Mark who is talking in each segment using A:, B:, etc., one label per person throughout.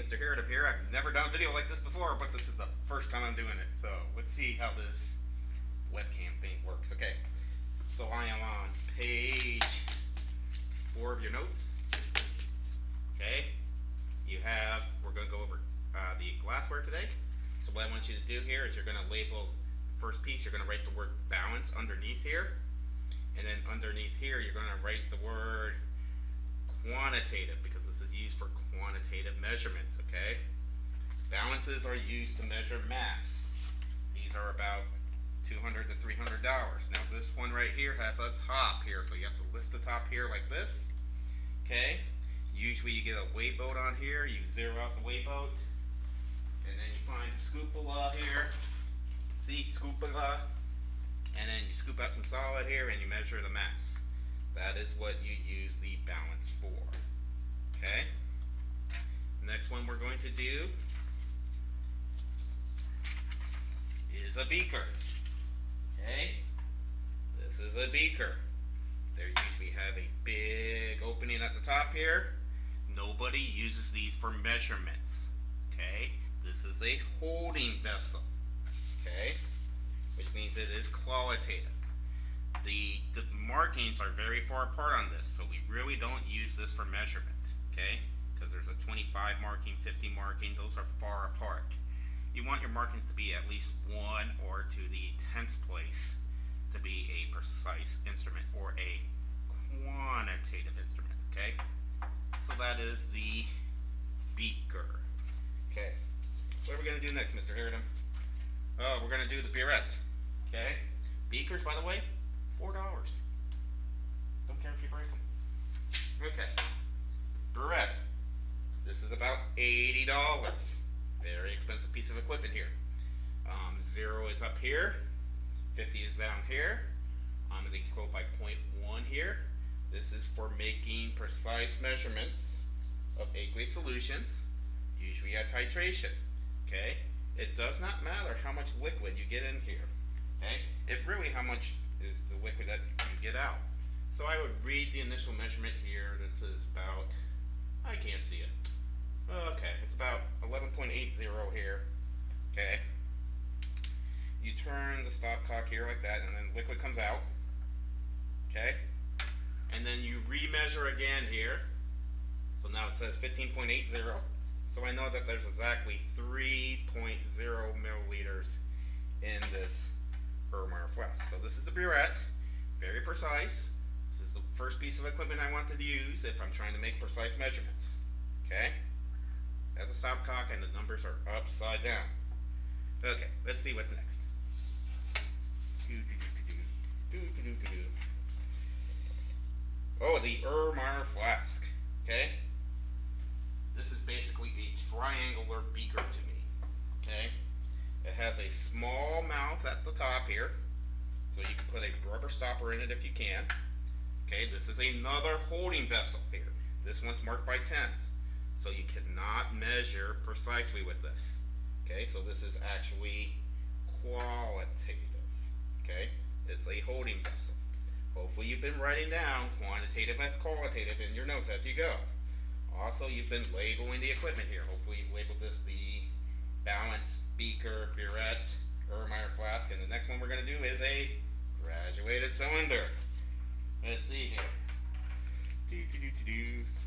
A: Mr. Harrod up here. I've never done a video like this before, but this is the first time I'm doing it. So let's see how this webcam thing works. Okay, so I am on page 4 of your notes. Okay, we're going to go over the glassware today. So what I want you to do here is you're going to label the first piece, you're going to write the word balance underneath here. And then underneath here, you're going to write the word quantitative, because this is used for quantitative measurements, okay? Balances are used to measure mass. These are about $200 to $300. Now this one right here has a top here, so you have to lift the top here like this, okay? Usually you get a weight boat on here, you zero out the weight boat, and then you find a scoopula here, see, scoopula, and then you scoop out some solid here and you measure the mass. That is what you use the balance for. Okay? Next one we're going to do is a beaker. Okay? This is a beaker. They usually have a big opening at the top here. Nobody uses these for measurements. Okay? This is a holding vessel. Okay? Which means it is qualitative. The markings are very far apart on this, so we really don't use this for measurement, okay? Because there's a 25 marking, 50 marking, those are far apart. You want your markings to be at least 1 or to the 10th place to be a precise instrument or a quantitative instrument, okay? So that is the beaker. Okay, what are we going to do next, Mr. Harrod? Oh, we're going to do the Buret, okay? Beakers, by the way, $4. Don't care if you break them. Okay. Buret. This is about $80. Very expensive piece of equipment here. 0 is up here. 50 is down here. They go by 0.1 here. This is for making precise measurements of aqueous solutions, usually at titration. Okay. It does not matter how much liquid you get in here. Okay. It really how much is the liquid that you get out. So I would read the initial measurement here. This is about, I can't see it. Okay, it's about 11.80 here. Okay. You turn the stopcock here like that, and then liquid comes out. Okay. And then you remeasure again here. So now it says 15.80. So I know that there's exactly 3.0 milliliters in this Minor Flask. So this is the Buret, very precise. This is the first piece of equipment I want to use if I'm trying to make precise measurements. Okay? That's a stopcock and the numbers are upside down. Okay, let's see what's next. Oh, the Minor Flask. Okay? This is basically a triangular beaker to me. Okay? It has a small mouth at the top here, so you can put a rubber stopper in it if you can. Okay, this is another holding vessel here. This one's marked by tenths, so you cannot measure precisely with this. Okay, so this is actually qualitative. Okay, it's a holding vessel. Hopefully you've been writing down quantitative and qualitative in your notes as you go. Also, you've been labeling the equipment here. Hopefully you've labeled this the balance, beaker, Buret, Minor Flask, and the next one we're going to do is a graduated cylinder. Let's see here.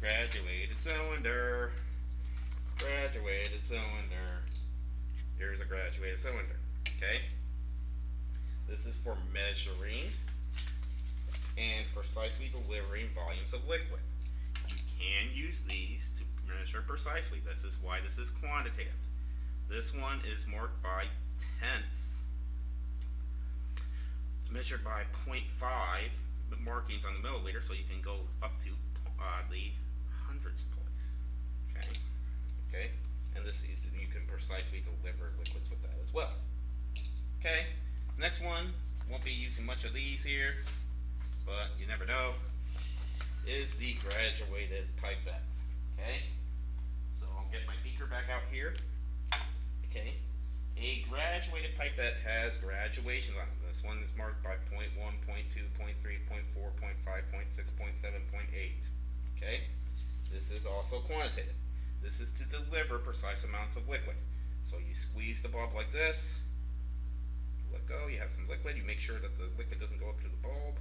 A: Graduated cylinder. Graduated cylinder. Here's a graduated cylinder. Okay? This is for measuring and precisely delivering volumes of liquid. You can use these to measure precisely. This is why this is quantitative. This one is marked by tenths. It's measured by 0.5 markings on the milliliter, so you can go up to the hundredths place. Okay. Okay. And this is, you can precisely deliver liquids with that as well. Okay. Next one, won't be using much of these here, but you never know, is the graduated pipette. Okay. So I'll get my beaker back out here. Okay, a graduated pipette has graduations on it. This one is marked by 0.1, 0.2, 0.3, 0.4, 0.5, 0.6, 0.7, 0.8. Okay, this is also quantitative. This is to deliver precise amounts of liquid. So you squeeze the bulb like this, let go, you have some liquid, you make sure that the liquid doesn't go up to the bulb.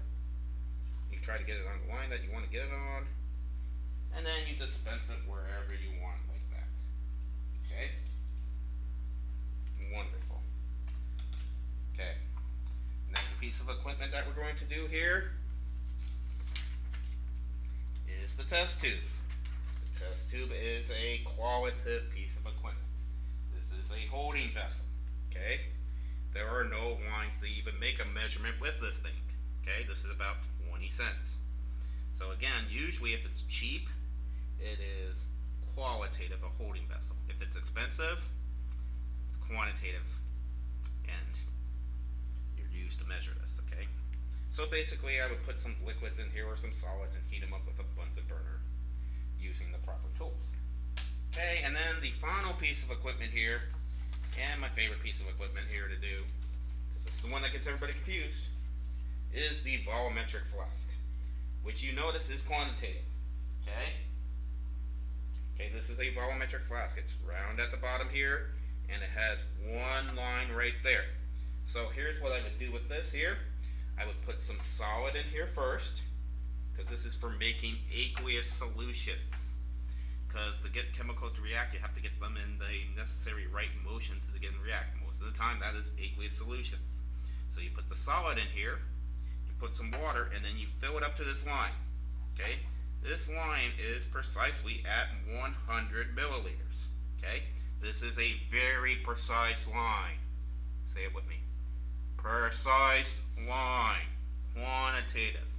A: You try to get it on the line that you want to get it on, and then you dispense it wherever you want like that. Okay? Wonderful. Okay. Next piece of equipment that we're going to do here is the test tube. The test tube is a qualitative piece of equipment. This is a holding vessel. Okay? There are no lines to even make a measurement with this thing. Okay? This is about 20 cents. So again, usually if it's cheap, it is qualitative, a holding vessel. If it's expensive, it's quantitative, and you're used to measure this, okay? So basically I would put some liquids in here or some solids and heat them up with a Bunsen burner using the proper tools. Okay, and then the final piece of equipment here, and my favorite piece of equipment here to do, because this is the one that gets everybody confused, is the volumetric flask, which you notice is quantitative. Okay? Okay, this is a volumetric flask. It's round at the bottom here, and it has one line right there. So here's what I would do with this here. I would put some solid in here first, because this is for making aqueous solutions. Because to get chemicals to react, you have to get them in the necessary right motion to get them to react. Most of the time, that is aqueous solutions. So you put the solid in here, you put some water, and then you fill it up to this line. Okay? This line is precisely at 100 milliliters. Okay? This is a very precise line. Say it with me. Precise line. Quantitative.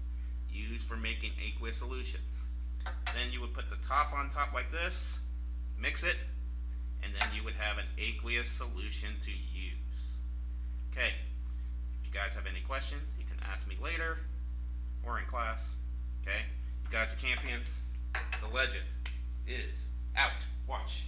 A: Used for making aqueous solutions. Then you would put the top on top like this, mix it, and then you would have an aqueous solution to use. Okay, if you guys have any questions, you can ask me later or in class. Okay, you guys are champions. The legend is out. Watch.